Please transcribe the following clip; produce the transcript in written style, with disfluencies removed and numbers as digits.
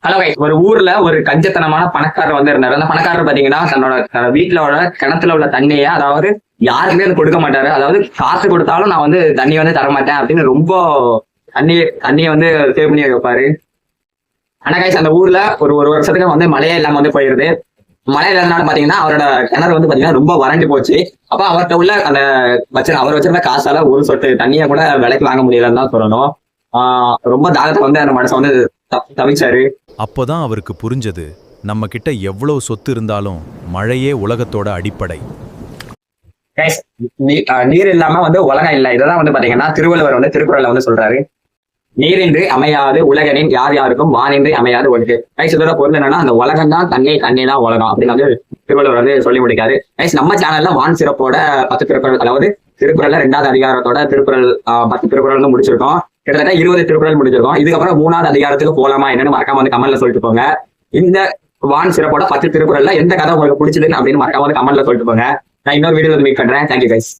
Hello guys, ஒரு ஊர்ல ஒரு கஞ்சத்தனமான பணக்காரர் வந்து இருந்தாரு. அந்த பணக்காரர் பாத்தீங்கன்னா தன்னோட வீட்டுல கிணத்துல உள்ள தண்ணியை, அதாவது யாருக்குமே அது கொடுக்க மாட்டாரு. அதாவது காசு கொடுத்தாலும் நான் வந்து தண்ணி வந்து தர மாட்டேன் அப்படின்னு ரொம்ப தண்ணியை வந்து சேவ் பண்ணி வைப்பாரு. ஆனா கைஸ், அந்த ஊர்ல ஒரு ஒரு வருஷத்துக்கு வந்து மழையே இல்லாம வந்து போயிருது. மழை இல்லாதனால பாத்தீங்கன்னா அவரோட கிணறு வந்து பாத்தீங்கன்னா ரொம்ப வறண்டு போச்சு. அப்ப அவர்கிட்ட உள்ள அந்த அவர் வச்சிருந்த காசால ஒரு சொட்டு தண்ணியை கூட விலைக்கு வாங்க முடியலன்னு தான் சொல்லணும். ரொம்ப தாகத்தை வந்து அந்த மனுஷன் வந்து தவிச்சாரு. அப்போதான் அவருக்கு புரிஞ்சது, நம்ம கிட்ட எவ்வளவு சொத்து இருந்தாலும் மழையே உலகத்தோட அடிப்படை. நீர் இல்லாம வந்து உலகம் இல்லை. இததான் வந்து பாத்தீங்கன்னா திருவள்ளுவர் வந்து திருக்குறள்ல வந்து சொல்றாரு, நீரின்றி அமையாது உலகனின் யார் யாருக்கும் வானின்றி அமையாது ஒன்று. கைஸ், இதோட பொருள் என்னன்னா, அந்த உலகம் தான் தண்ணி, தண்ணி தான் உலகம் அப்படின்னு வந்து திருவள்ளுவர் வந்து சொல்லி முடிக்காரு. கைஸ், நம்ம சேனல்ல வான் சிறப்போட 10 திருக்குறள், அதாவது திருக்குறள்ல 2வது அதிகாரத்தோட திருக்குறள் 10 திருக்குறள் வந்து முடிச்சிருக்கோம். கிட்டத்தட்ட 20 திருக்குறள் முடிச்சிருக்கோம். இதுக்கப்புறம் 3வது அதிகாரத்துக்கு போலாமா என்னன்னு மறக்காம வந்து கமெண்ட்ல சொல்லிட்டு போங்க. இந்த வான் சிறப்போட 10 திருக்குறள்ல எந்த கதை உங்களுக்கு பிடிச்சதுன்னு அப்படின்னு மறக்காம வந்து கமெண்ட்ல சொல்லிட்டு போங்க. நான் இன்னொரு வீடியோ வந்து மீட் பண்றேன். Thank you guys.